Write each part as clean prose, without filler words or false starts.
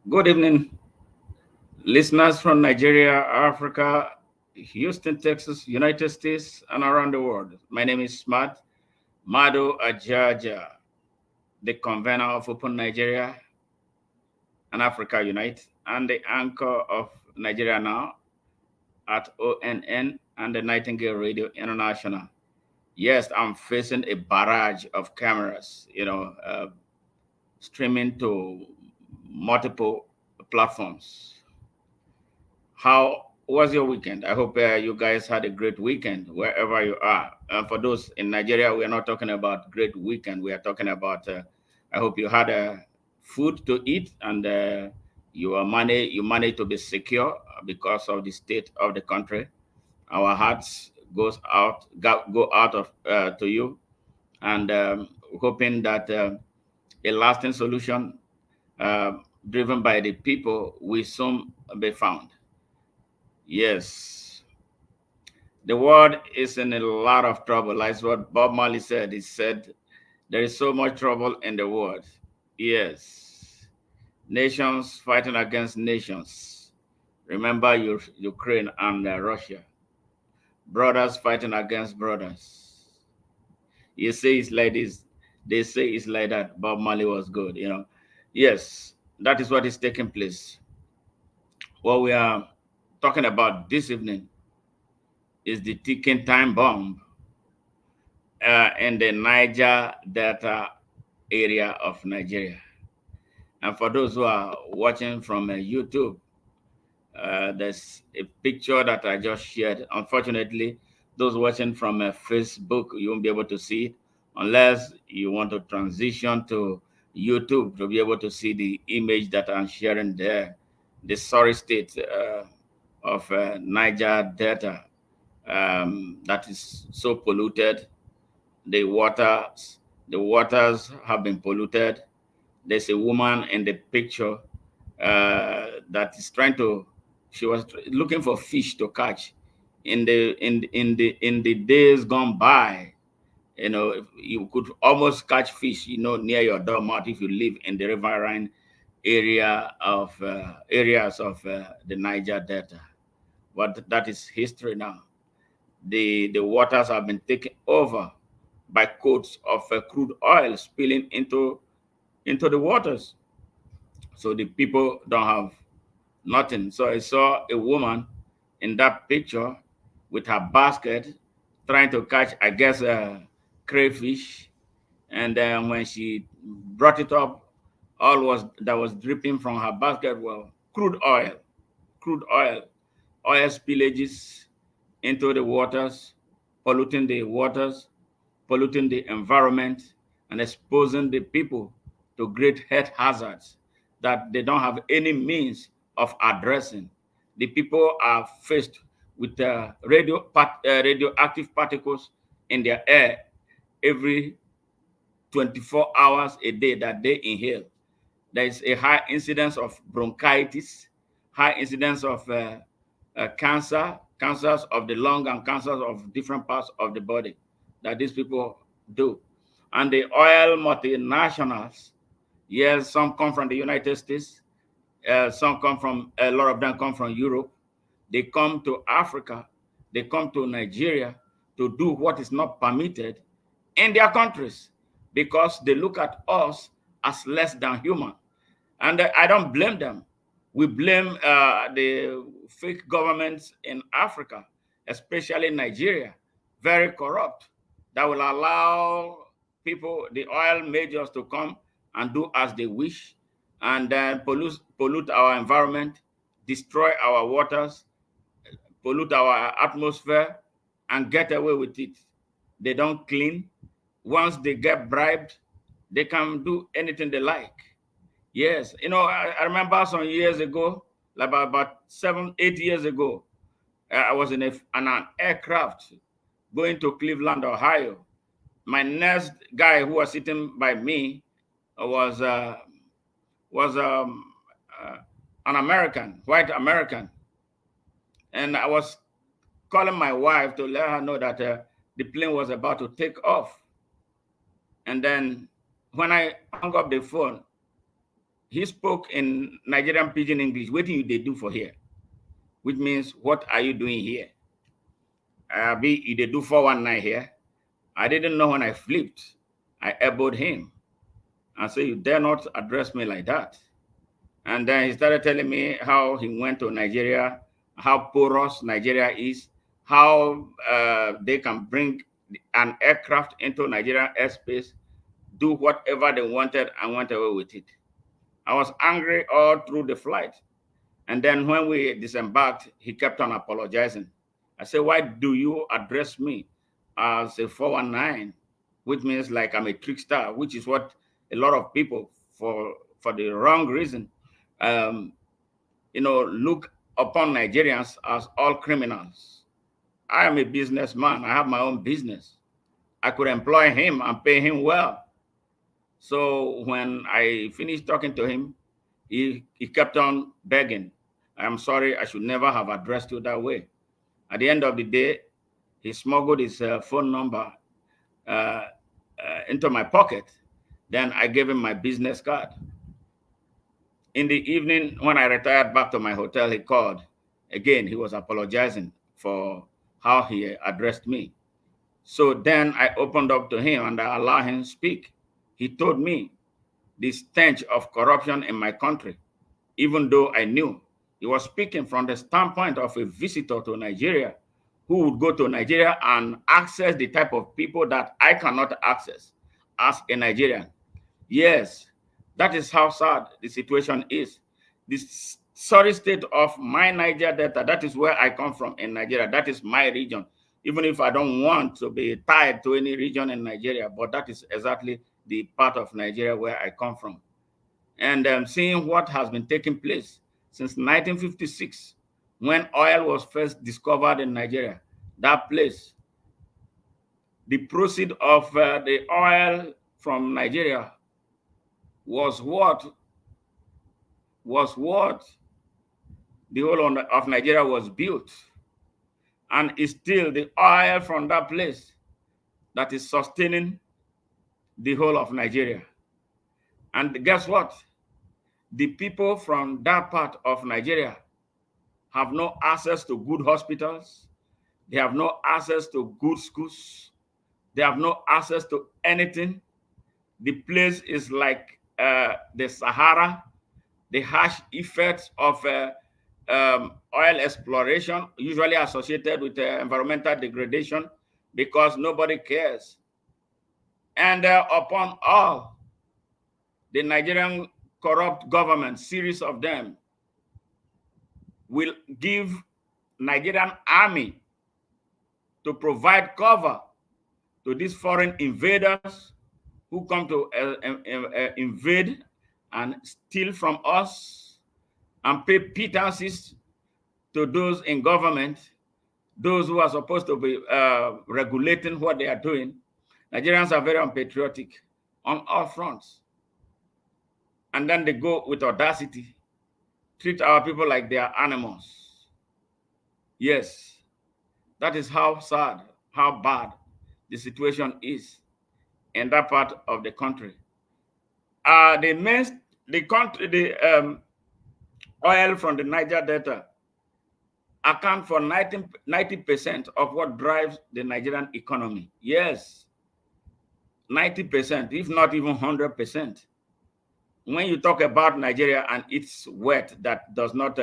Good evening, listeners from Nigeria, Africa, Houston, Texas, United States, and around the world. My name is Smart Mado Ajaja, the convener of Open Nigeria and Africa Unite, and the anchor of Nigeria Now at ONN and the Nightingale Radio International. Yes, I'm facing a barrage of cameras, streaming to multiple platforms. How was your weekend? I hope you guys had a great weekend wherever you are. And for those in Nigeria, we are not talking about great weekend. We are talking about. I hope you had food to eat and you managed to be secure because of the state of the country. Our hearts go out of to you, and hoping that a lasting solution uh, driven by the people will soon be found. Yes, the world is in a lot of trouble. Like what Bob Marley said. He said, there is so much trouble in the world. Yes, nations fighting against nations. Remember Ukraine and Russia. Brothers fighting against brothers. You say it's like this. They say it's like that. Bob Marley was good. Yes, that is what is taking place. What we are talking about this evening is the ticking time bomb in the Niger Delta area of Nigeria. And for those who are watching from YouTube, there's a picture that I just shared. Unfortunately, those watching from Facebook, you won't be able to see it unless you want to transition to YouTube to be able to see the image that I'm sharing there. The sorry state of Niger Delta that is so polluted. The waters have been polluted. There's a woman in the picture that is trying to. She was looking for fish to catch. In the days gone by, you could almost catch fish, near your doormat if you live in the riverine areas of the Niger Delta. But that is history now. The waters have been taken over by coats of crude oil spilling into the waters. So the people don't have nothing. So I saw a woman in that picture with her basket trying to catch, I guess, crayfish. And then when she brought it up, all was that was dripping from her basket was crude oil spillages into the waters, polluting the waters, polluting the environment, and exposing the people to great health hazards that they don't have any means of addressing. The people are faced with radioactive particles in their air every 24 hours a day that they inhale. There is a high incidence of bronchitis, high incidence of cancers of the lung and cancers of different parts of the body that these people do. And the oil multinationals, yes, some come from the United States, some come from, a lot of them come from Europe. They come to Africa, they come to Nigeria to do what is not permitted in their countries because they look at us as less than human. And I don't blame them. We blame the fake governments in Africa, especially Nigeria, very corrupt, that will allow people, the oil majors, to come and do as they wish and then pollute our environment, destroy our waters, pollute our atmosphere, and get away with it. They don't clean. Once they get bribed, they can do anything they like. Yes, I remember some years ago, like about 7, 8 years ago, I was in an aircraft going to Cleveland, Ohio. My next guy who was sitting by me was an American, white American, and I was calling my wife to let her know that the plane was about to take off. And then when I hung up the phone, he spoke in Nigerian pidgin English. What do they do for here? Which means, what are you doing here? They do 419 here. I didn't know when I flipped. I elbowed him and said, you dare not address me like that. And then he started telling me how he went to Nigeria, how porous Nigeria is, how they can bring an aircraft into Nigerian airspace, do whatever they wanted, and went away with it. I was angry all through the flight. And then when we disembarked, he kept on apologizing. I said, why do you address me as a 419, which means like I'm a trickster, which is what a lot of people, for the wrong reason, look upon Nigerians as all criminals. I am a businessman. I have my own business. I could employ him and pay him well. So when I finished talking to him, he kept on begging. I'm sorry, I should never have addressed you that way. At the end of the day, he smuggled his phone number into my pocket. Then I gave him my business card. In the evening, when I retired back to my hotel, he called. Again, he was apologizing for how he addressed me. So then I opened up to him and I allowed him to speak. He told me the stench of corruption in my country, even though I knew he was speaking from the standpoint of a visitor to Nigeria who would go to Nigeria and access the type of people that I cannot access as a Nigerian. Yes, that is how sad the situation is. This sorry state of my Niger Delta, that is where I come from in Nigeria. That is my region, even if I don't want to be tied to any region in Nigeria, but that is exactly the part of Nigeria where I come from. And seeing what has been taking place since 1956, when oil was first discovered in Nigeria, that place, the proceeds of the oil from Nigeria was what the whole of Nigeria was built. And it's still the oil from that place that is sustaining the whole of Nigeria. And guess what? The people from that part of Nigeria have no access to good hospitals. They have no access to good schools. They have no access to anything. The place is like the Sahara. The harsh effects of oil exploration, usually associated with environmental degradation, because nobody cares. And upon all, the Nigerian corrupt government, series of them, will give Nigerian army to provide cover to these foreign invaders who come to invade and steal from us and pay pittances to those in government, those who are supposed to be regulating what they are doing. Nigerians are very unpatriotic on all fronts. And then they go with audacity, treat our people like they are animals. Yes, that is how sad, how bad the situation is in that part of the country. The oil from the Niger Delta account for 90% of what drives the Nigerian economy. Yes, 90%, if not even 100%. When you talk about Nigeria and its wealth that does not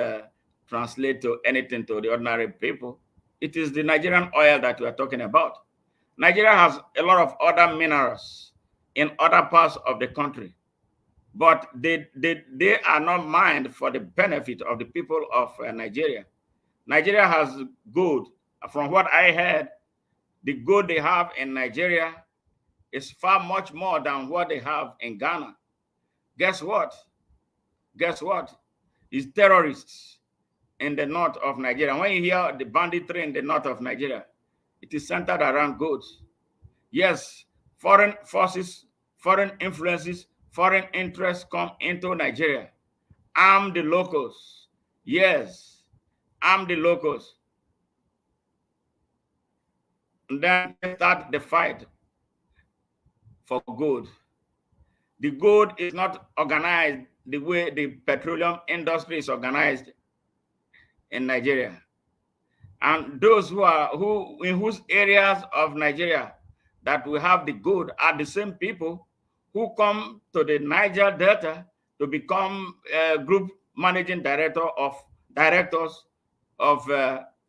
translate to anything to the ordinary people, it is the Nigerian oil that we are talking about. Nigeria has a lot of other minerals in other parts of the country, but they are not mined for the benefit of the people of Nigeria. Nigeria has gold. From what I heard, the gold they have in Nigeria is far much more than what they have in Ghana. Guess what? Guess what? It's terrorists in the north of Nigeria. When you hear the banditry in the north of Nigeria, it is centered around gold. Yes, foreign forces, foreign influences, foreign interests come into Nigeria. Arm the locals. Yes, arm the locals. And then start the fight for gold. The gold is not organized the way the petroleum industry is organized in Nigeria. And those in whose areas of Nigeria that we have the good are the same people who come to the Niger Delta to become group managing directors of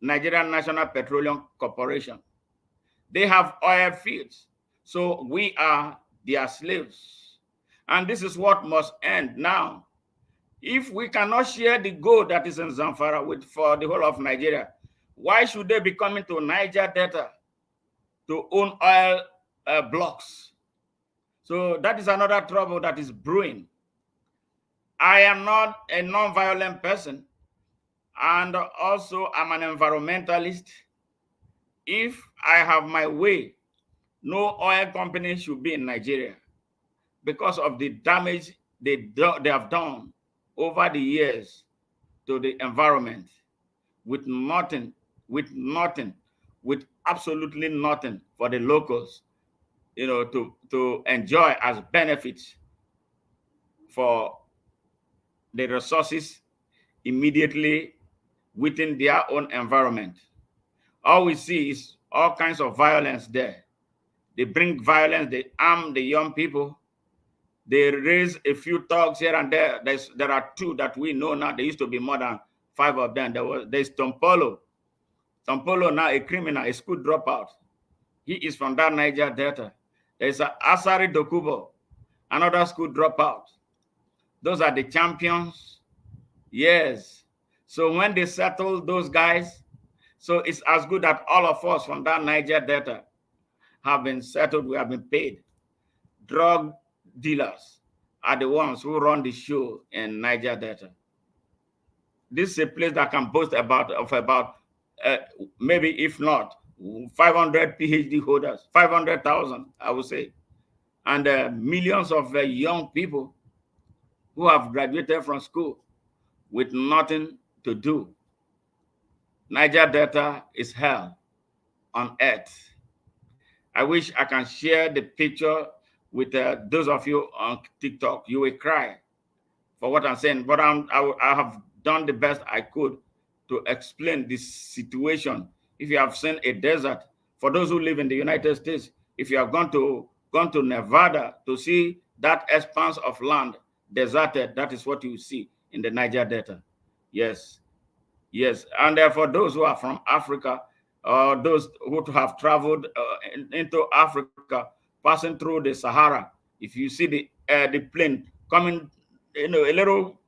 Nigerian National Petroleum Corporation. They have oil fields, so we are their slaves. And this is what must end now. If we cannot share the gold that is in Zamfara for the whole of Nigeria, why should they be coming to Niger Delta to own oil blocks? So that is another trouble that is brewing. I am not a non-violent person, and also I'm an environmentalist. If I have my way, no oil company should be in Nigeria because of the damage they have done over the years to the environment with nothing, with absolutely nothing for the locals, to enjoy as benefits for the resources immediately within their own environment. All we see is all kinds of violence there. They bring violence, they arm the young people, they raise a few thugs here and there. There are two that we know now. There used to be more than 5 of them. There's Tompolo. Tompolo now a criminal, a school dropout. He is from that Niger Delta. There's Asari Dokubo, another school dropout. Those are the champions. Yes. So when they settle those guys, so it's as good that all of us from that Niger Delta have been settled, we have been paid. Drug dealers are the ones who run the show in Niger Delta. This is a place that can boast about maybe, if not, 500 PhD holders, 500,000, I would say, and millions of young people who have graduated from school with nothing to do. Niger Delta is hell on earth. I wish I can share the picture with those of you on TikTok. You will cry for what I'm saying, but I have done the best I could to explain this situation. If you have seen a desert, for those who live in the United States, if you have gone to Nevada to see that expanse of land deserted, that is what you see in the Niger Delta. Yes, yes. And for those who are from Africa, or those who have traveled into Africa, passing through the Sahara, if you see the plane coming, a little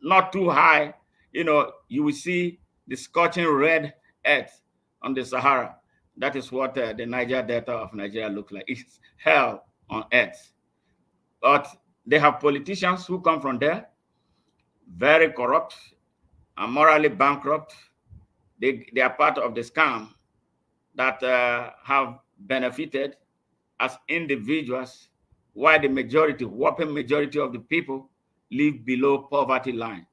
not too high, you will see the scorching red earth on the Sahara. That is what the Niger Delta of Nigeria looks like. It's hell on earth. But they have politicians who come from there, very corrupt and morally bankrupt. They are part of the scam that have benefited as individuals, while the whopping majority of the people live below poverty line.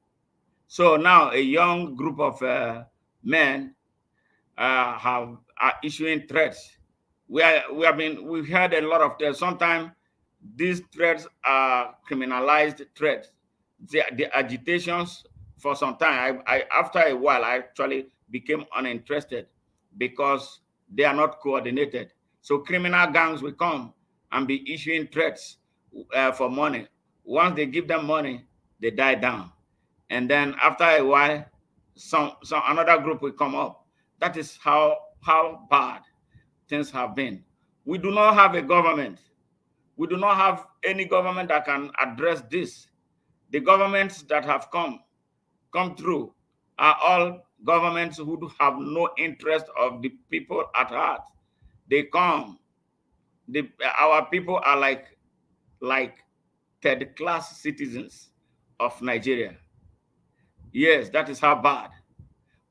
So now a young group of men are issuing threats. We've heard a lot of threats. Sometimes these threats are criminalized threats. The agitations for some time. After a while, I actually became uninterested because they are not coordinated. So criminal gangs will come and be issuing threats for money. Once they give them money, they die down. And then after a while, some another group will come up. That is how bad things have been. We do not have a government. We do not have any government that can address this. The governments that have come through are all governments who have no interest of the people at heart. They come. Our people are like third-class citizens of Nigeria. Yes, that is how bad.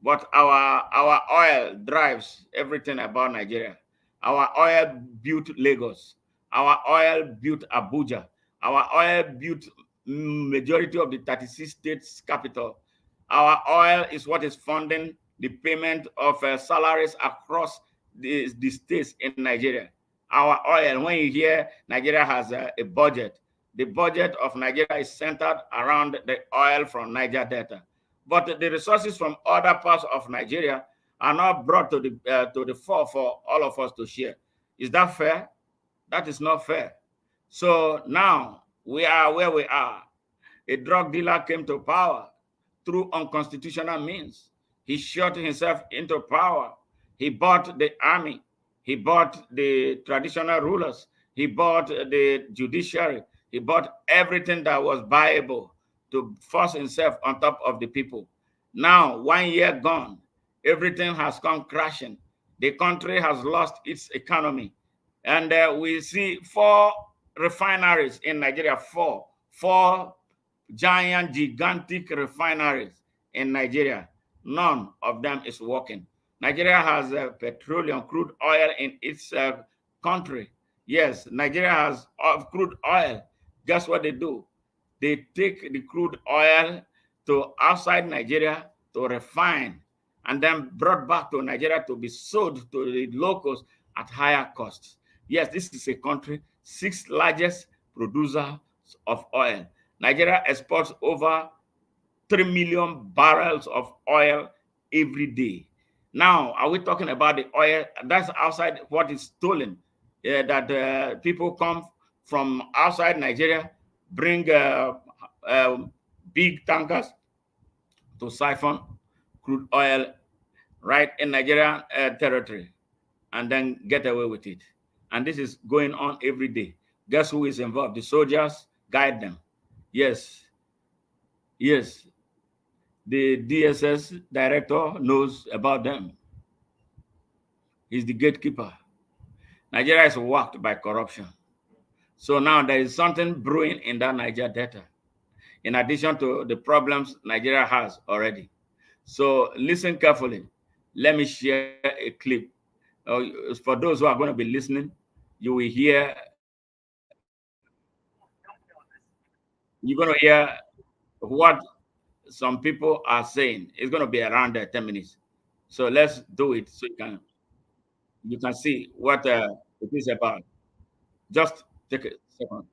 But our oil drives everything about Nigeria. Our oil built Lagos. Our oil built Abuja. Our oil built majority of the 36 states capital. Our oil is what is funding the payment of salaries across the states in Nigeria. Our oil, when you hear Nigeria has a budget, the budget of Nigeria is centered around the oil from Niger Delta. But the resources from other parts of Nigeria are not brought to the fore for all of us to share. Is that fair? That is not fair. So now we are where we are. A drug dealer came to power through unconstitutional means. He shot himself into power. He bought the army. He bought the traditional rulers. He bought the judiciary. He bought everything that was buyable to force himself on top of the people. Now, 1 year gone, everything has come crashing. The country has lost its economy. And we see 4 refineries in Nigeria, four gigantic refineries in Nigeria. None of them is working. Nigeria has petroleum, crude oil in its country. Yes, Nigeria has crude oil. Guess what they do? They take the crude oil to outside Nigeria to refine and then brought back to Nigeria to be sold to the locals at higher costs. Yes, this is a country, 6th largest producer of oil. Nigeria exports over 3 million barrels of oil every day. Now, are we talking about the oil? That's outside what is stolen. That people come from outside Nigeria, bring big tankers to siphon crude oil right in Nigerian territory and then get away with it. And this is going on every day. Guess who is involved? The soldiers guide them. Yes, yes. The DSS director knows about them. He's the gatekeeper. Nigeria is worked by corruption. So now there is something brewing in that Niger Delta, in addition to the problems Nigeria has already. So listen carefully. Let me share a clip. For those who are going to be listening, you will hear, you're going to hear what some people are saying. It's going to be around 10 minutes. So let's do it so you can see what it is about. Just take a second.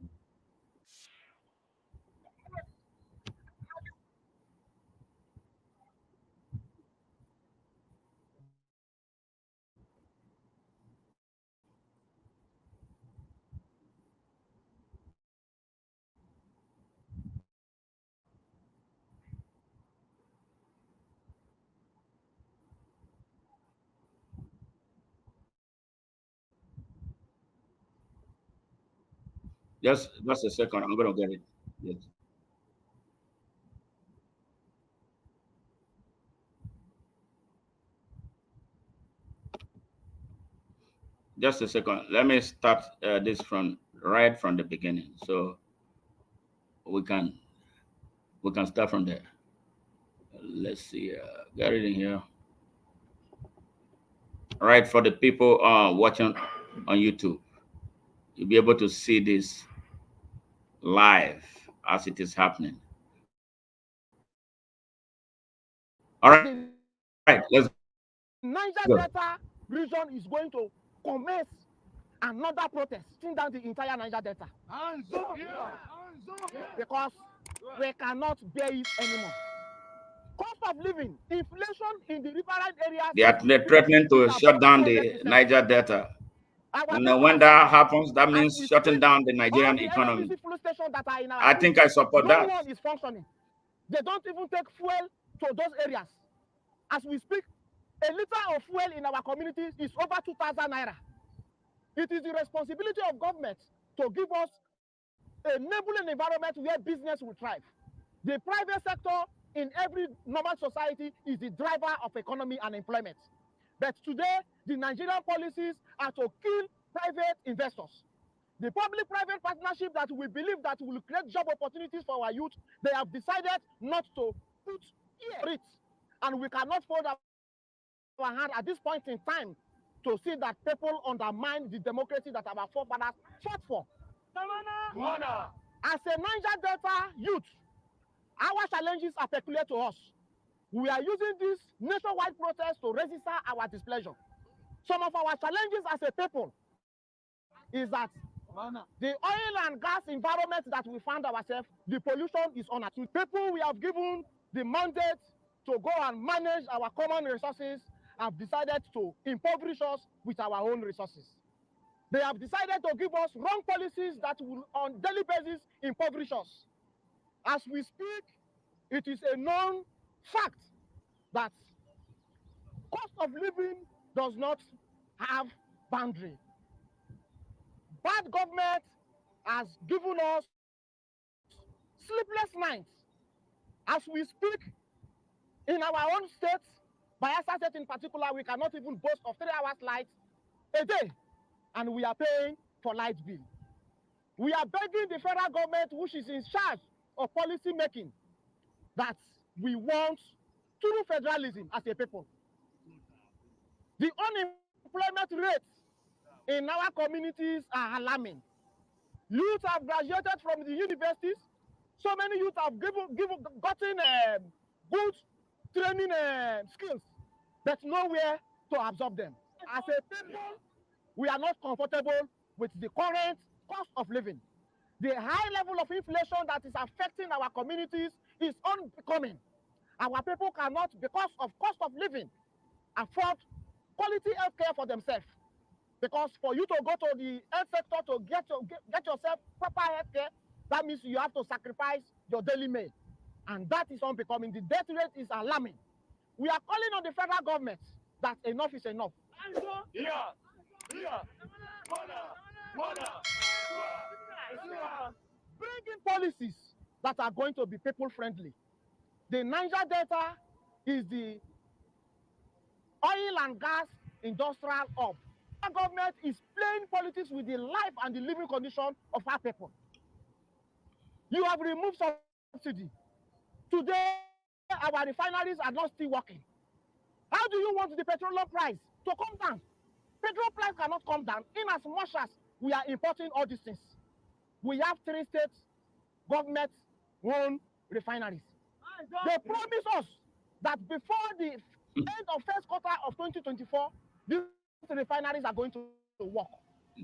Just a second. I'm going to get it. Yes. Just a second. Let me start this from right from the beginning, so we can start from there. Let's see. Get it in here. All right, for the people watching on YouTube, you'll be able to see this live as it is happening. All right, let's Niger go. Delta region is going to commence another protest down the entire Niger Delta. Because we cannot bear it anymore. Cost of living, inflation in the riverine areas. They're threatening to shut down the Niger Delta. And when that happens, that means shutting down the Nigerian economy. I think I support that. No one is functioning. They don't even take fuel to those areas. As we speak, a liter of fuel in our communities is over 2,000 naira. It is the responsibility of government to give us a enabling environment where business will thrive. The private sector in every normal society is the driver of economy and employment. But today, the Nigerian policies are to kill private investors. The public-private partnership that we believe that will create job opportunities for our youth, they have decided not to put ear it. And we cannot fold our hand at this point in time to see that people undermine the democracy that our forefathers fought for. As a Niger Delta youth, our challenges are peculiar to us. We are using this nationwide protest to register our displeasure. Some of our challenges as a people is that The oil and gas environment that we found ourselves, the pollution is unacceptable. People we have given the mandate to go and manage our common resources have decided to impoverish us with our own resources. They have decided to give us wrong policies that will on daily basis impoverish us. As we speak, it is a known fact that cost of living does not have boundary. Bad government has given us sleepless nights. As we speak, in our own state, Bayelsa State in particular, we cannot even boast of 3 hours light a day, and we are paying for light bill. We are begging the federal government, which is in charge of policy making, that we want true federalism as a people. The unemployment rates in our communities are alarming. Youth have graduated from the universities. So many youth have gotten good training skills, but nowhere to absorb them. As a people, we are not comfortable with the current cost of living. The high level of inflation that is affecting our communities is unbecoming. Our people cannot, because of cost of living, afford quality health care for themselves. Because for you to go to the health sector to get yourself proper health care, that means you have to sacrifice your daily meal. And that is unbecoming. The death rate is alarming. We are calling on the federal government that enough is enough. Bring in policies that are going to be people friendly. The Niger Delta is the oil and gas industrial hub. The government is playing politics with the life and the living condition of our people. You have removed subsidy. Today, our refineries are not still working. How do you want the petroleum price to come down? Petrol price cannot come down in as much as we are importing all these things. We have 3 states government-owned refineries. They promise us that before the end of first quarter of 2024, these refineries are going to work.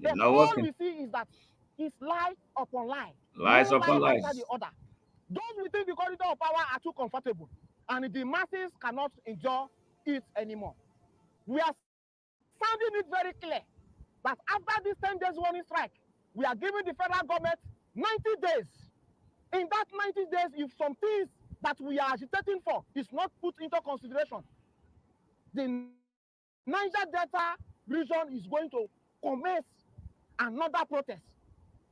But all we see is that it's lie upon lie. Lies upon lies. After the other. Those within the corridor of power are too comfortable, and the masses cannot endure it anymore. We are sounding it very clear that after this 10 days warning strike, we are giving the federal government 90 days. In that 90 days, if some things that we are agitating for is not put into consideration, the Niger Delta region is going to commence another protest.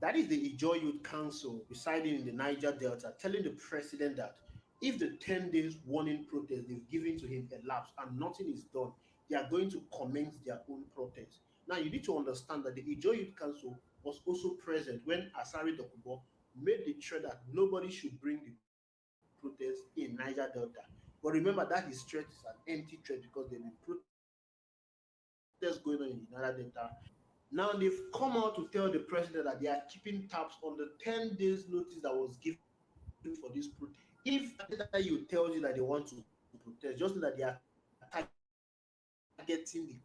That is the Ijaw Youth Council residing in the Niger Delta telling the president that if the 10 days warning protest they've given to him elapsed and nothing is done, they are going to commence their own protest. Now, you need to understand that the Ijaw Youth Council was also present when Asari Dokubo made the threat that nobody should bring the protest in Niger Delta. But remember that his threat is an empty threat because there will be protests going on in the Niger Delta. Now they've come out to tell the president that they are keeping tabs on the 10 days notice that was given for this protest. If that you tells you that they want to protest, just know that they are targeting the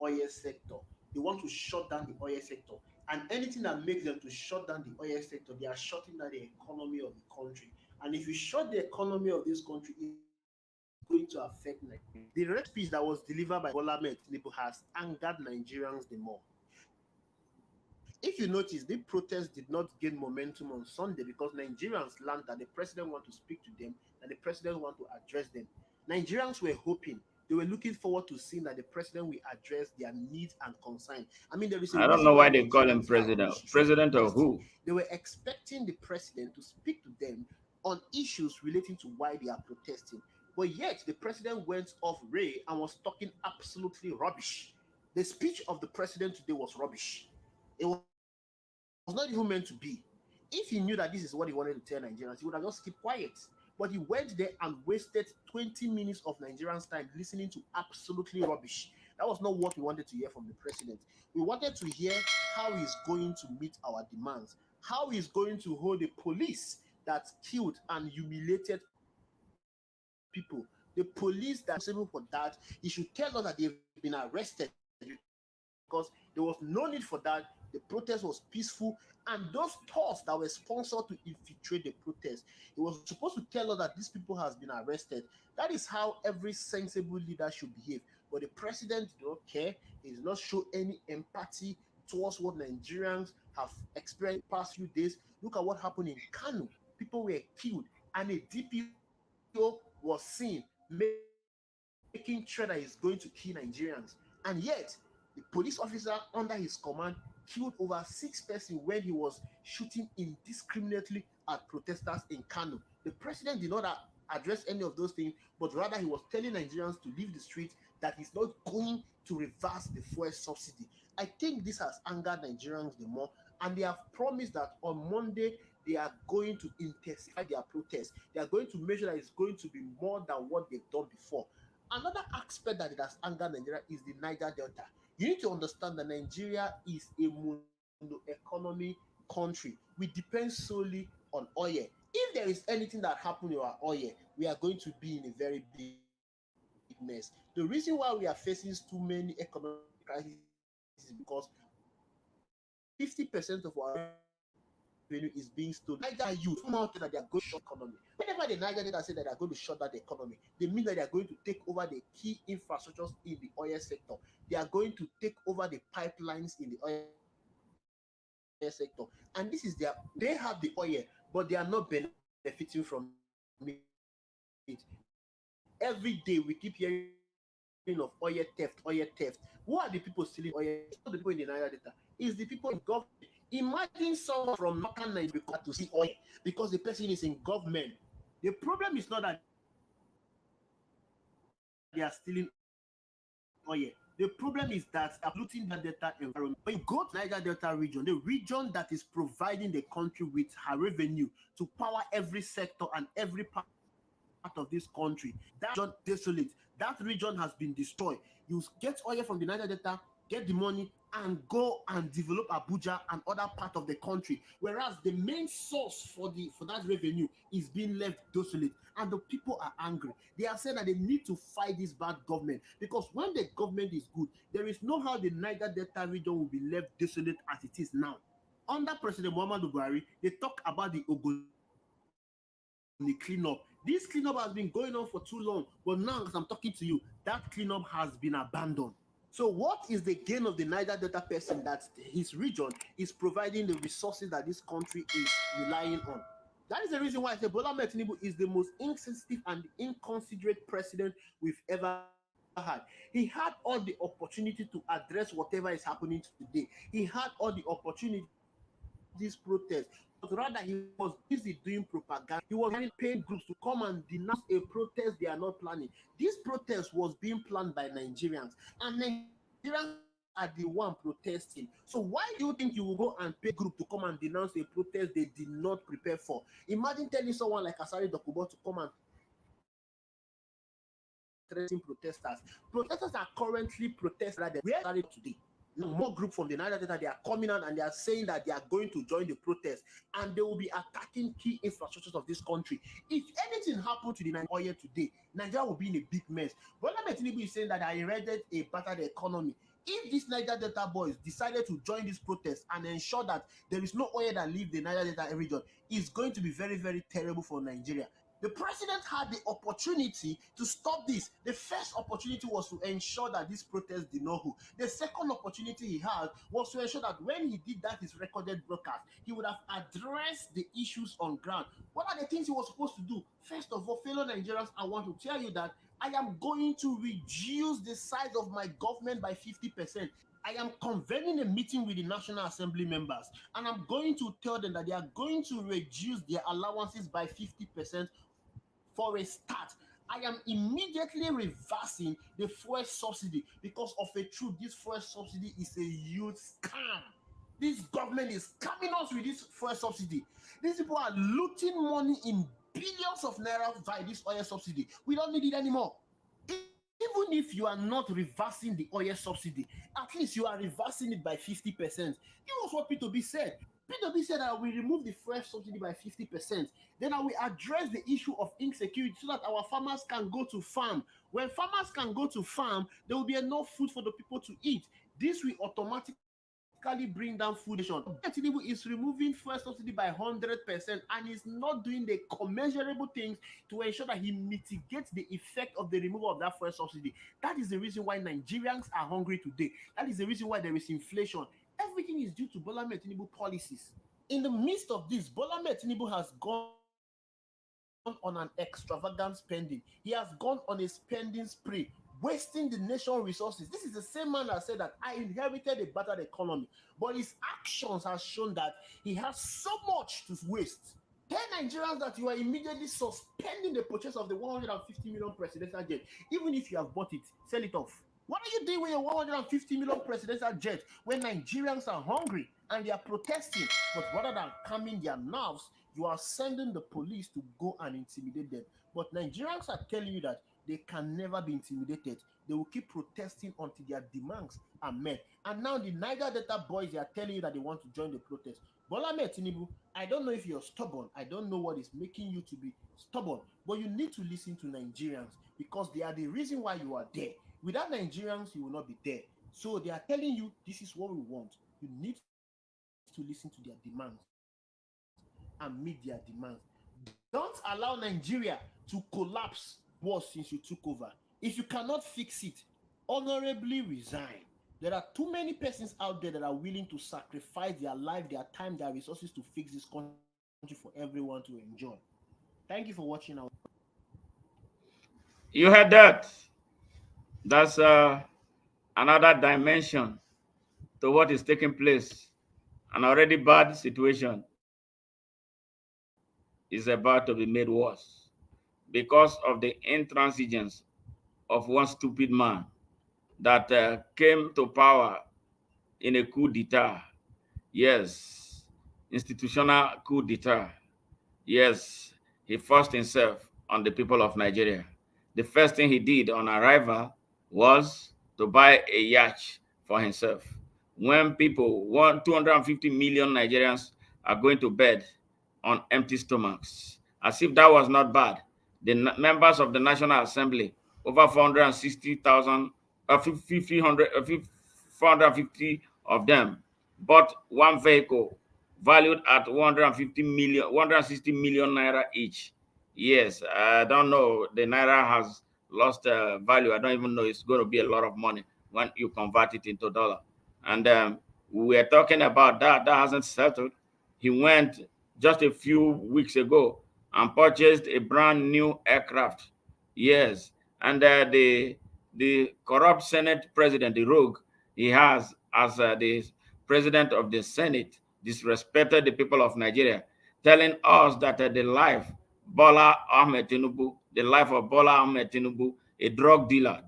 oil sector. They want to shut down the oil sector. And anything that makes them to shut down the oil sector, they are shutting down the economy of the country. And if you shut the economy of this country, it's going to affect Nigeria. The red speech that was delivered by Bola Ahmed Tinubu has angered Nigerians the more. If you notice, the protest did not gain momentum on Sunday because Nigerians learned that the president wants to speak to them, and the president wants to address them. Nigerians were hoping, they were looking forward to seeing that the president will address their needs and concerns. I mean, there is I don't know why they call him president. President of who? They were expecting the president to speak to them on issues relating to why they are protesting. But yet, the president went off Ray and was talking absolutely rubbish. The speech of the president today was rubbish. It was not even meant to be. If he knew that this is what he wanted to tell Nigerians, he would have just kept quiet. But he went there and wasted 20 minutes of Nigerians' time listening to absolutely rubbish. That was not what we wanted to hear from the president. We wanted to hear how he's going to meet our demands, how he's going to hold the police that killed and humiliated people. The police that's responsible for that, he should tell us that they've been arrested because There was no need for that. The protest was peaceful, and those thoughts that were sponsored to infiltrate the protest, it was supposed to tell us that these people has been arrested. That is how every sensible leader should behave. But the president did not care. He did not show any empathy towards what Nigerians have experienced the past few days. Look at what happened in Kano. People were killed, and a DPO was seen making sure that he's going to kill Nigerians. And yet, the police officer under his command killed over 6 persons when he was shooting indiscriminately at protesters in Kano. The president did not address any of those things, but rather he was telling Nigerians to leave the streets, that he's not going to reverse the fuel subsidy. I think this has angered Nigerians the more, and they have promised that on Monday they are going to intensify their protest. They are going to make sure that it's going to be more than what they've done before. Another aspect that it has angered Nigeria is the Niger Delta. You need to understand that Nigeria is a mono-economy country. We depend solely on oil. If there is anything that happens to our oil, we are going to be in a very big mess. The reason why we are facing too many economic crises is because 50% of our revenue is being stolen. Niger youth come out that they are going to shut the economy. Whenever the Niger Delta say that they are going to shut that economy, they mean that they are going to take over the key infrastructures in the oil sector. They are going to take over the pipelines in the oil sector. And this is they have the oil, but they are not benefiting from it. Every day we keep hearing of oil theft, Who are the people stealing oil? It's not the people in government. The problem is not that they are stealing oil. It's the people in the Niger Delta. It's the people in government. Imagine someone from northern Nigeria be called to see oil because the person is in government. The problem is not that they are stealing oil. The problem is that they are polluting that data environment. When you go to Niger Delta environment, when you go to Niger Delta region, the region that is providing the country with her revenue to power every sector and every part of this country, that region desolate. That region has been destroyed. You get oil from the Niger Delta, get the money, and go and develop Abuja and other part of the country. Whereas the main source for that revenue is being left desolate, and the people are angry. They are saying that they need to fight this bad government, because when the government is good, there is no how the Niger Delta region will be left desolate as it is now. Under President Muhammadu Buhari, they talk about the Ogoni cleanup. This cleanup has been going on for too long, but now as I'm talking to you, that cleanup has been abandoned. So what is the gain of the Niger Delta person that his region is providing the resources that this country is relying on? That is the reason why I say Bola Ahmed Tinubu is the most insensitive and inconsiderate president we've ever had. He had all the opportunity to address whatever is happening today. He had all the opportunity to stop this protest, but rather he was busy doing propaganda. He was hiring paid groups to come and denounce a protest they are not planning. This protest was being planned by Nigerians, and Nigerians are the one protesting. So why do you think you will go and pay group to come and denounce a protest they did not prepare for? Imagine telling someone like Asari Dokubo to come and threaten protesters. Protesters are currently protesting rather than where Asari today. Now, more group from the Niger Delta, they are coming out and they are saying that they are going to join the protest, and they will be attacking key infrastructures of this country. If anything happened to the Nigerian oil today, Nigeria will be in a big mess. Bola Ahmed Tinubu is saying that I inherited a battered economy. If these Niger Delta boys decided to join this protest and ensure that there is no oil that leave the Niger Delta region, it's going to be very, very terrible for Nigeria. The president had the opportunity to stop this. The first opportunity was to ensure that this protest did not hold. The second opportunity he had was to ensure that when he did that, his recorded broadcast, he would have addressed the issues on ground. What are the things he was supposed to do? First of all, fellow Nigerians, I want to tell you that I am going to reduce the size of my government by 50%. I am convening a meeting with the National Assembly members, and I'm going to tell them that they are going to reduce their allowances by 50% for a start. I am immediately reversing the fuel subsidy because of a truth. This fuel subsidy is a huge scam. This government is scamming us with this fuel subsidy. These people are looting money in billions of naira by this oil subsidy. We don't need it anymore. Even if you are not reversing the oil subsidy, at least you are reversing it by 50%. It was what P2B said. P2B said that we remove the fresh subsidy by 50%. Then I will address the issue of insecurity so that our farmers can go to farm. When farmers can go to farm, there will be enough food for the people to eat. This will automatically drastically bring down food nation. Tinubu is removing fuel subsidy by 100% and is not doing the commensurable things to ensure that he mitigates the effect of the removal of that fuel subsidy. That is the reason why Nigerians are hungry today. That is the reason why there is inflation. Everything is due to Bola Ahmed Tinubu policies. In the midst of this, Bola Ahmed Tinubu has gone on an extravagant spending. He has gone on a spending spree, wasting the nation's resources. This is the same man that said that I inherited a battered economy, but his actions have shown that he has so much to waste. Tell Nigerians that you are immediately suspending the purchase of the 150 million presidential jet. Even if you have bought it, sell it off. What are you doing with your 150 million presidential jet when Nigerians are hungry and they are protesting? But rather than calming their nerves, you are sending the police to go and intimidate them. But Nigerians are telling you that they can never be intimidated. They will keep protesting until their demands are met. And now the Niger Delta boys, they are telling you that they want to join the protest. Bola Ahmed Tinubu, I don't know if you're stubborn. I don't know what is making you to be stubborn. But you need to listen to Nigerians because they are the reason why you are there. Without Nigerians, you will not be there. So they are telling you this is what we want. You need to listen to their demands and meet their demands. Don't allow Nigeria to collapse worse since you took over. If you cannot fix it, honorably resign. There are too many persons out there that are willing to sacrifice their life, their time, their resources to fix this country for everyone to enjoy. Thank you for watching our. You heard that? That's another dimension to what is taking place. An already bad situation is about to be made worse because of the intransigence of one stupid man that came to power in a coup d'etat. Yes, institutional coup d'etat. Yes, he forced himself on the people of Nigeria. The first thing he did on arrival was to buy a yacht for himself. When people, 250 million Nigerians are going to bed on empty stomachs, as if that was not bad, the members of the National Assembly, over 460,000, 450 of them, bought one vehicle valued at 150 million, 160 million naira each. Yes, I don't know. The naira has lost value. I don't even know. It's going to be a lot of money when you convert it into dollar. And we were talking about that. That hasn't settled. He went just a few weeks ago and purchased a brand new aircraft. Yes, and the corrupt Senate president, the rogue he has as the president of the Senate, disrespected the people of Nigeria, telling us that the life Bola Ahmed Tinubu, the life of Bola Ahmed Tinubu, a drug dealer,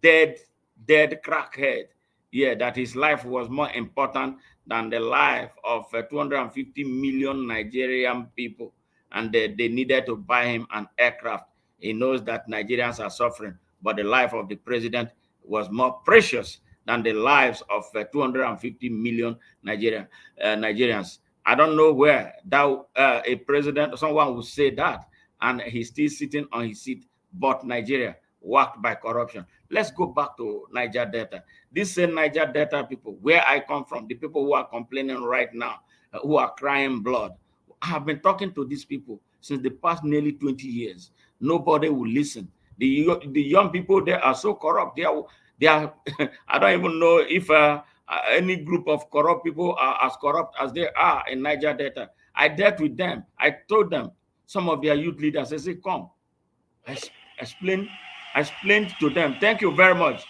dead crackhead, yeah, that his life was more important than the life of 250 million Nigerian people, and they needed to buy him an aircraft. He knows that Nigerians are suffering, but the life of the president was more precious than the lives of 250 million Nigerians. I don't know where that a president, someone would say that, and he's still sitting on his seat. But Nigeria, worked by corruption. Let's go back to Niger Delta. These same Niger Delta people, where I come from, the people who are complaining right now, who are crying blood, I have been talking to these people since the past nearly 20 years. Nobody will listen. The young people there are so corrupt. They are I don't even know if any group of corrupt people are as corrupt as they are in Niger Delta. I dealt with them. I told them, some of their youth leaders, I said, come. I explained to them. Thank you very much.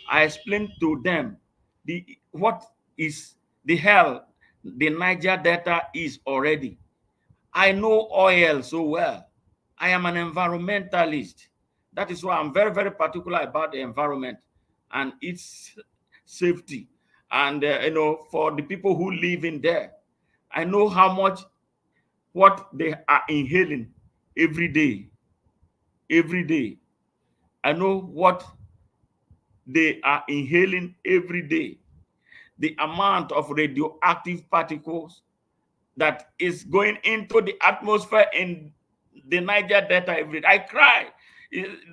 I explained to them what is the hell the Niger Delta is already. I know oil so well. I am an environmentalist. That is why I'm very, very particular about the environment and its safety. And, for the people who live in there, I know how much what they are inhaling every day. Every day. I know what they are inhaling every day. The amount of radioactive particles that is going into the atmosphere in the Niger Delta every day. I cry.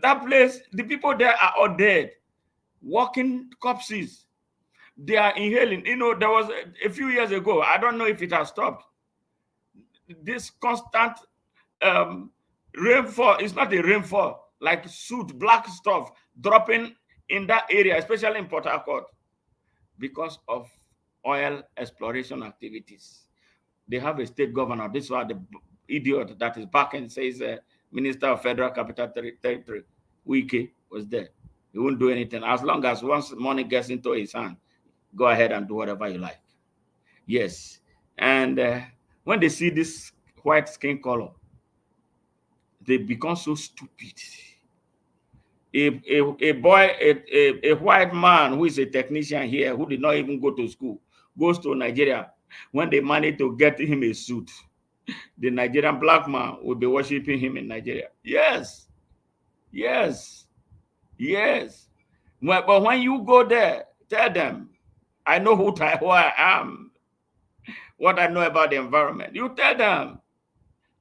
That place, the people there are all dead, walking corpses. They are inhaling. You know, there was a few years ago, I don't know if it has stopped, this constant rainfall. It's not a rainfall, like soot, black stuff dropping in that area, especially in Port Harcourt, because of oil exploration activities. They have a state governor. This was the idiot that is back and says Minister of Federal Capital Territory, Wike, was there. He won't do anything. As long as once money gets into his hand, go ahead and do whatever you like. Yes. And when they see this white skin color, they become so stupid. A white man who is a technician here, who did not even go to school, goes to Nigeria. When they manage to get him a suit, the Nigerian black man will be worshiping him in Nigeria. Yes. Yes. Yes. But when you go there, tell them, I know who I am, what I know about the environment. You tell them,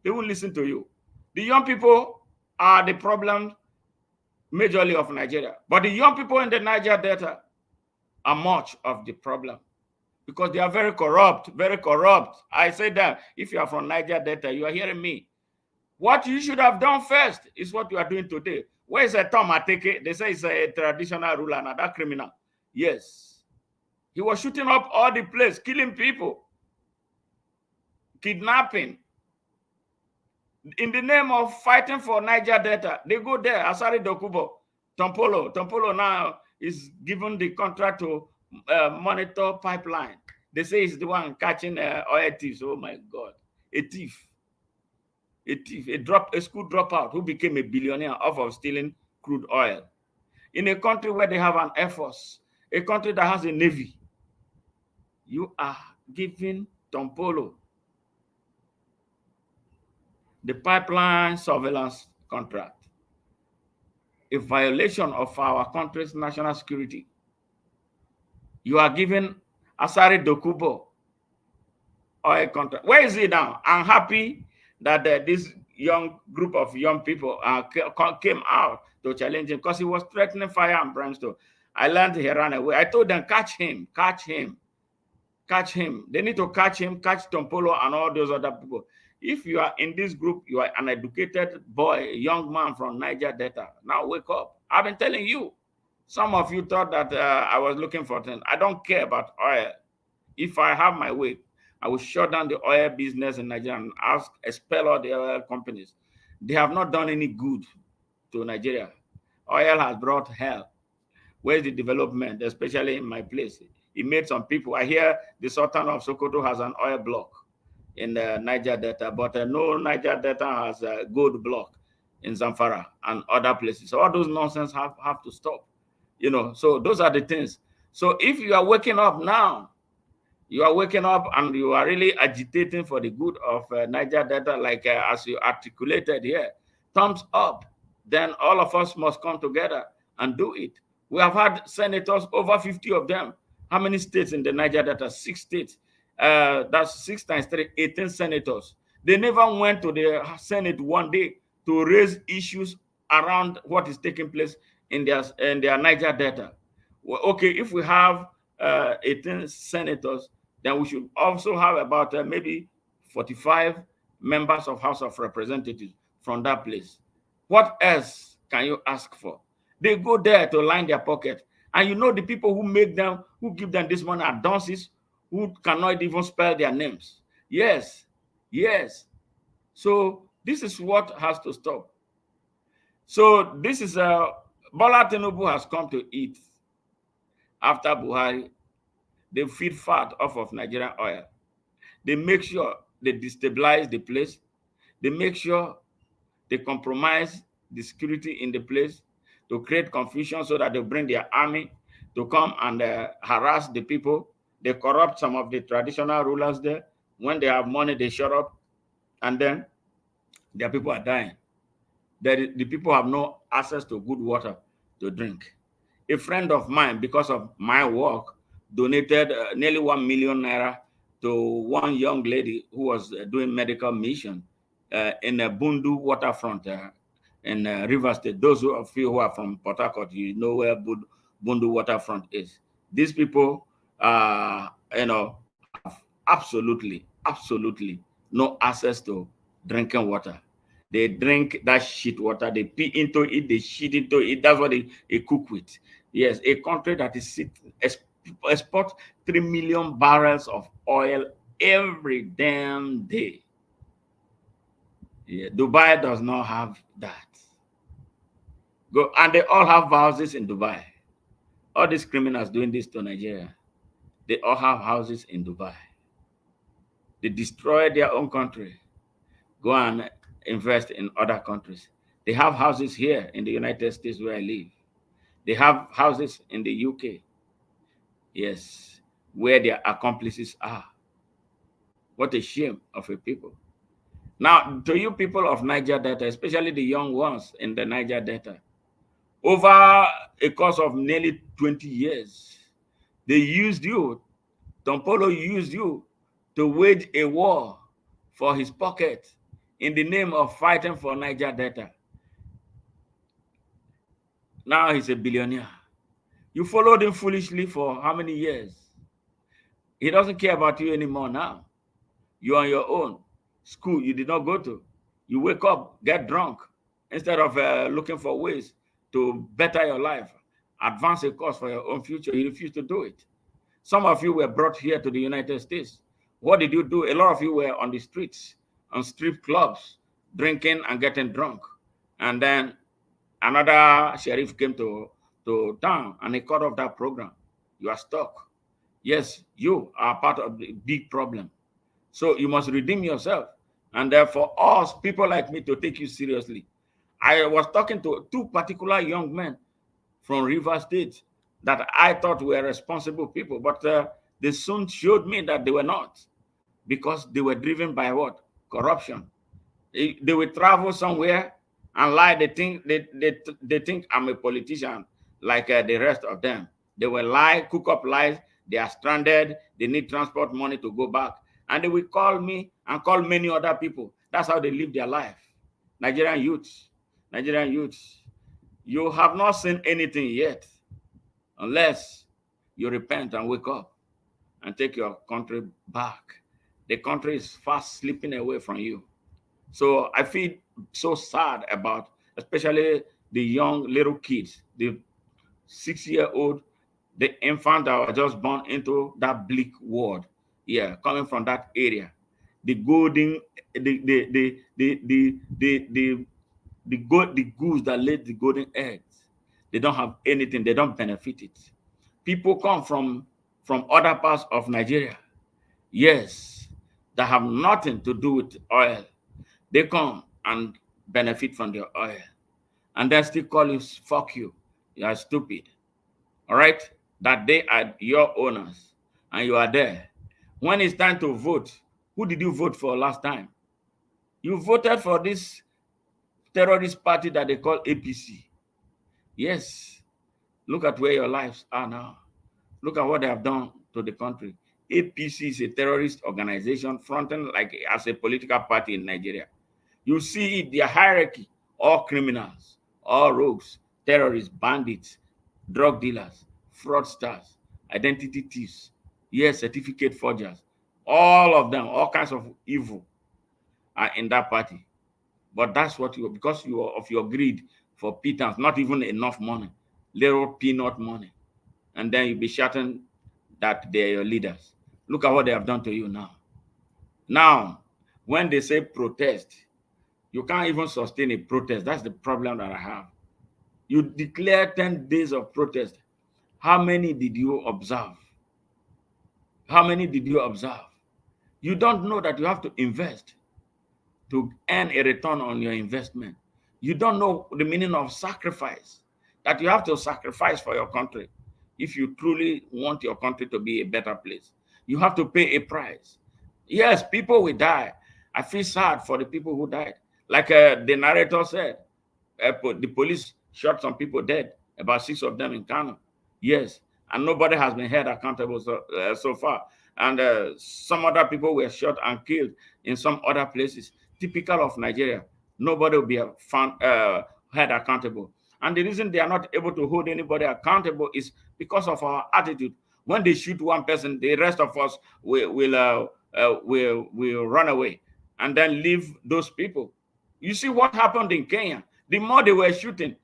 they will listen to you. The young people are the problem majorly of Nigeria. But the young people in the Niger Delta are much of the problem because they are very corrupt, very corrupt. I say that if you are from Niger Delta, you are hearing me. What you should have done first is what you are doing today. Where is Tom Ateke? They say it's a traditional ruler, another criminal. Yes. He was shooting up all the place, killing people, kidnapping. In the name of fighting for Niger Delta, they go there. Asari Dokubo, Tompolo now is given the contract to monitor pipeline. They say he's the one catching oil thieves. Oh my God, a thief, a school dropout who became a billionaire off of stealing crude oil. In a country where they have an air force, a country that has a navy, you are giving Tompolo the pipeline surveillance contract, a violation of our country's national security. You are giving Asari Dokubo oil contract. Where is he now? I'm happy that this young group of young people came out to challenge him because he was threatening fire and brimstone. I learned he ran away. I told them, catch him, catch him, catch him. They need to catch him, catch Tompolo and all those other people. If you are in this group, you are an educated boy, a young man from Niger Delta. Now wake up. I've been telling you. Some of you thought that I was looking for things. I don't care about oil. If I have my way, I will shut down the oil business in Nigeria and expel all the oil companies. They have not done any good to Nigeria. Oil has brought hell. Where's the development, especially in my place? It made some people. I hear the Sultan of Sokoto has an oil block in the Niger Delta, but no Niger Delta has a gold block in Zamfara and other places. So all those nonsense have to stop. You know, so those are the things. So if you are waking up now, you are waking up and you are really agitating for the good of Niger Delta, like as you articulated here, thumbs up. Then all of us must come together and do it. We have had senators, over 50 of them. How many states in the Niger Delta? 6 states. That's 6 times 3, 18 senators. They never went to the Senate one day to raise issues around what is taking place in their Niger Delta. Well, okay, if we have 18 senators, then we should also have about maybe 45 members of House of Representatives from that place. What else can you ask for? They go there to line their pocket. And you know the people who make them, who give them this money are dunces who cannot even spell their names. Yes, yes. So this is what has to stop. So this is Bola Tinubu has come to eat after Buhari. They feed fat off of Nigerian oil. They make sure they destabilize the place. They make sure they compromise the security in the place to create confusion so that they bring their army to come and harass the people. They corrupt some of the traditional rulers there. When they have money, they shut up, and then their people are dying. The people have no access to good water to drink. A friend of mine, because of my work, donated nearly 1 million naira to one young lady who was doing medical mission in a Bundu waterfront in River State. Those of you who are from Port Harcourt, you know where Bundu waterfront is. These people, have absolutely no access to drinking water. They drink that shit water, they pee into it, they shit into it. That's what they cook with. Yes, a country that is export 3 million barrels of oil every damn day. Yeah, Dubai does not have that. Go, and they all have houses in Dubai. All these criminals doing this to Nigeria, they all have houses in Dubai. They destroy their own country, go and invest in other countries. They have houses here in the United States where I live. They have houses in the UK. Yes, where their accomplices are. What a shame of a people. Now, to you people of Niger Delta, especially the young ones in the Niger Delta, over a course of nearly 20 years, they used you, Tompolo used you to wage a war for his pocket in the name of fighting for Niger Delta. Now he's a billionaire. You followed him foolishly for how many years? He doesn't care about you anymore now. You're on your own. School you did not go to. You wake up, get drunk, instead of looking for ways to better your life, advance a course for your own future. You refuse to do it. Some of you were brought here to the United States. What did you do? A lot of you were on the streets, on strip clubs, drinking and getting drunk. And then another sheriff came to town and he cut off that program. You are stuck. Yes, you are part of the big problem. So you must redeem yourself. And therefore, us, people like me, to take you seriously. I was talking to two particular young men from River State that I thought were responsible people, but they soon showed me that they were not, because they were driven by what? Corruption. They will travel somewhere and lie. They think I'm a politician like the rest of them. They will lie, cook up lies. They are stranded. They need transport money to go back. And they will call me and call many other people. That's how they live their life. Nigerian youths, you have not seen anything yet unless you repent and wake up and take your country back. The country is fast slipping away from you. So I feel so sad about, especially the young little kids, the 6-year-old, the infant that was just born into that bleak world. Yeah, coming from that area. The golden, the goose that laid the golden eggs. They don't have anything, they don't benefit it. People come from other parts of Nigeria, yes, that have nothing to do with oil. They come and benefit from the oil, and then still call you, fuck you, you are stupid. All right, that they are your owners and you are there. When it's time to vote, who did you vote for last time? You voted for this terrorist party that they call APC. Yes, look at where your lives are now. Look at what they have done to the country. APC is a terrorist organization fronting like as a political party in Nigeria. You see it, their hierarchy, all criminals, all rogues, terrorists, bandits, drug dealers, fraudsters, identity thieves, yes, certificate forgers, all of them, all kinds of evil are in that party. But that's what you, because you are of your greed for pittance, not even enough money, little peanut money. And then you'll be shouting that they're your leaders. Look at what they have done to you now. Now, when they say protest, you can't even sustain a protest. That's the problem that I have. You declare 10 days of protest. How many did you observe? How many did you observe? You don't know that you have to invest to earn a return on your investment. You don't know the meaning of sacrifice, that you have to sacrifice for your country. If you truly want your country to be a better place, you have to pay a price. Yes, people will die. I feel sad for the people who died. Like the narrator said, the police shot some people dead, about 6 of them in Kano. Yes, and nobody has been held accountable so far. And some other people were shot and killed in some other places. Typical of Nigeria. Nobody will be found held accountable. And the reason they are not able to hold anybody accountable is because of our attitude. When they shoot one person, the rest of us will run away and then leave those people. You see what happened in Kenya? The more they were shooting,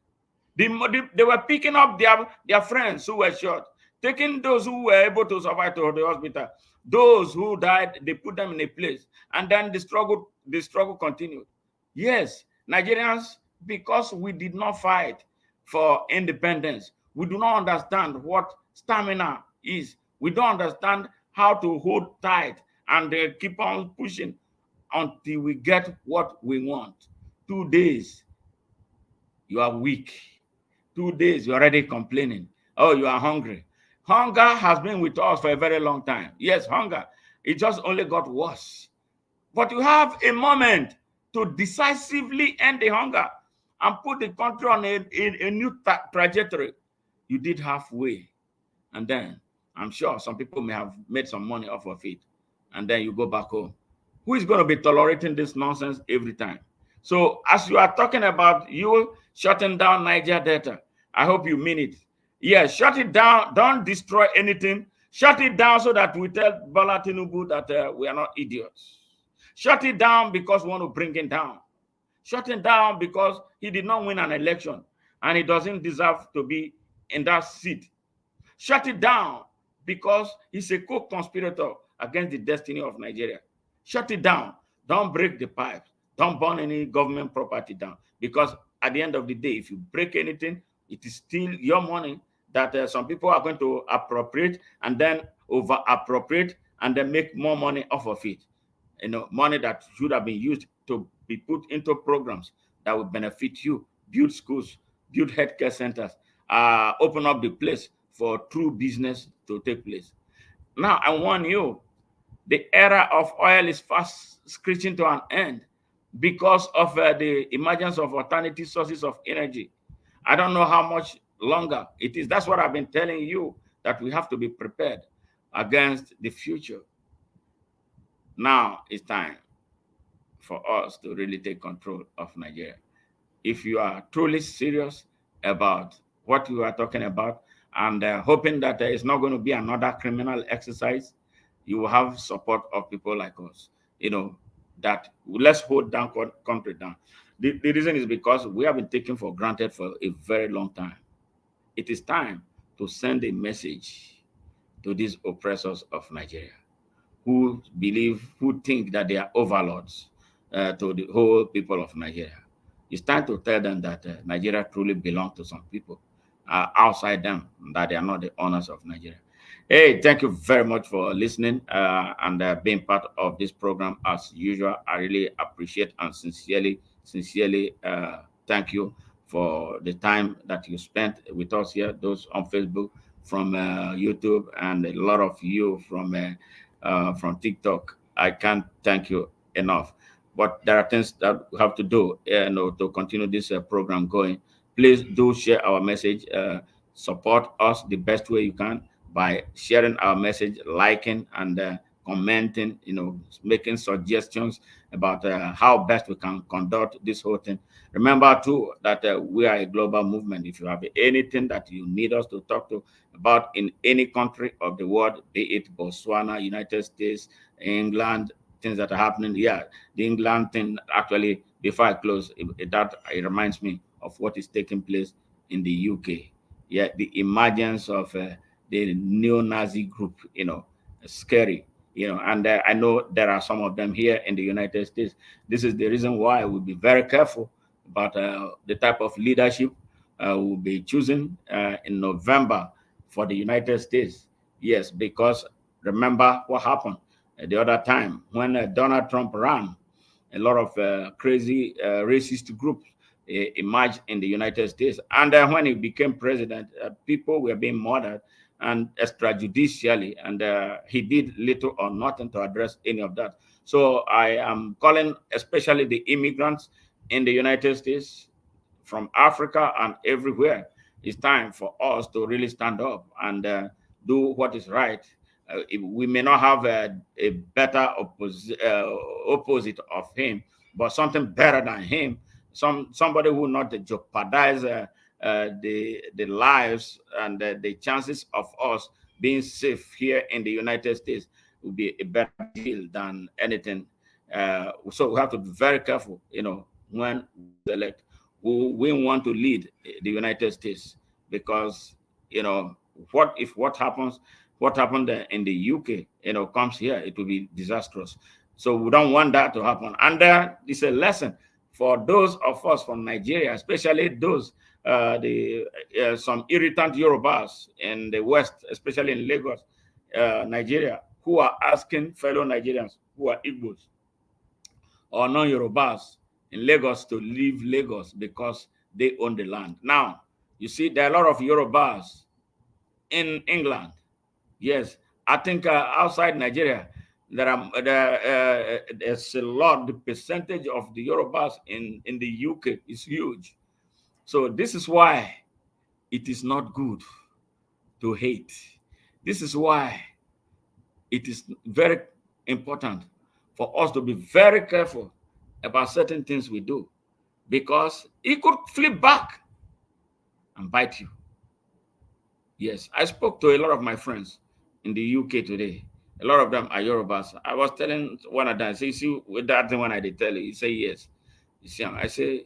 they were picking up their friends who were shot, taking those who were able to survive to the hospital. Those who died, they put them in a place, and then the struggle continued. Yes, Nigerians, because we did not fight for independence, we do not understand what stamina is. We don't understand how to hold tight and keep on pushing until we get what we want. 2 days, you are weak. 2 days, you're already complaining. Oh, you are hungry. Hunger has been with us for a very long time. Yes, hunger. It just only got worse. But you have a moment to decisively end the hunger and put the country on a new trajectory. You did halfway. And then I'm sure some people may have made some money off of it. And then you go back home. Who is going to be tolerating this nonsense every time? So as you are talking about you shutting down Niger Delta, I hope you mean it. Yeah, shut it down. Don't destroy anything. Shut it down so that we tell Bola Tinubu that we are not idiots. Shut it down because we want to bring him down. Shut him down because he did not win an election and he doesn't deserve to be in that seat. Shut it down because he's a co-conspirator against the destiny of Nigeria. Shut it down. Don't break the pipes. Don't burn any government property down. Because at the end of the day, if you break anything, it is still your money that some people are going to appropriate and then over appropriate and then make more money off of it. You know, money that should have been used to be put into programs that will benefit you, build schools, build healthcare centers, open up the place for true business to take place. Now, I warn you, the era of oil is fast screeching to an end because of the emergence of alternative sources of energy. I don't know how much longer it is. That's what I've been telling you, that we have to be prepared against the future. Now it's time for us to really take control of Nigeria. If you are truly serious about what you are talking about and hoping that there is not going to be another criminal exercise, you will have support of people like us. You know, that let's hold down country down. The reason is because we have been taken for granted for a very long time. It is time to send a message to these oppressors of Nigeria who think that they are overlords to the whole people of Nigeria. It's time to tell them that Nigeria truly belongs to some people outside them, that they are not the owners of Nigeria. Hey, thank you very much for listening and being part of this program as usual. I really appreciate and sincerely thank you for the time that you spent with us here, those on Facebook, from YouTube, and a lot of you from TikTok. I can't thank you enough. But there are things that we have to do to continue this program going. Please do share our message. Support us the best way you can by sharing our message, liking and commenting, making suggestions about how best we can conduct this whole thing. Remember too that we are a global movement. If you have anything that you need us to talk to about in any country of the world, be it Botswana, United States, England, things that are happening. Yeah, the England thing, actually, before I close, it reminds me of what is taking place in the UK. Yeah, the emergence of the neo-Nazi group, scary, and I know there are some of them here in the United States. This is the reason why we'll be very careful about the type of leadership we'll be choosing in November for the United States. Yes, because remember what happened the other time when Donald Trump ran. A lot of crazy racist groups emerged in the United States. And when he became president, people were being murdered and extrajudicially, and he did little or nothing to address any of that. So I am calling especially the immigrants in the United States, from Africa and everywhere. It's time for us to really stand up and do what is right. We may not have a better opposite of him, but something better than him. Somebody who will not jeopardize the lives and the chances of us being safe here in the United States would be a better deal than anything. So we have to be very careful, when we select who we want to lead the United States, because what happened in the UK, comes here, it will be disastrous. So we don't want that to happen. And it's a lesson for those of us from Nigeria, especially those the some irritant Yorubas in the West, especially in Lagos, Nigeria, who are asking fellow Nigerians who are Igbos or non-Yorubas in Lagos to leave Lagos because they own the land. Now, you see, there are a lot of Yorubas in England. Yes, I think outside Nigeria, there's a lot. The percentage of the Yorubas in the UK is huge. So this is why it is not good to hate. This is why it is very important for us to be very careful about certain things we do, because it could flip back and bite you. Yes, I spoke to a lot of my friends in the UK today. A lot of them are Yorubas. I was telling one of them, I say, see, with that thing when I did tell you, he say yes. You see, I say,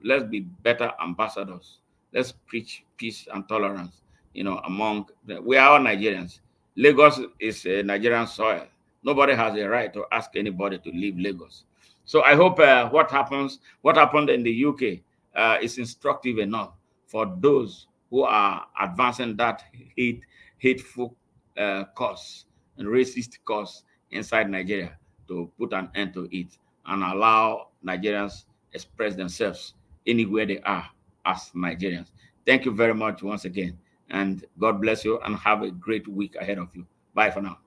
let's be better ambassadors. Let's preach peace and tolerance, we are all Nigerians. Lagos is a Nigerian soil. Nobody has a right to ask anybody to leave Lagos. So I hope what happened in the UK is instructive enough for those who are advancing that hateful cause and racist cause inside Nigeria, to put an end to it and allow Nigerians express themselves anywhere they are as Nigerians. Thank you very much once again, and God bless you, and have a great week ahead of you. Bye for now.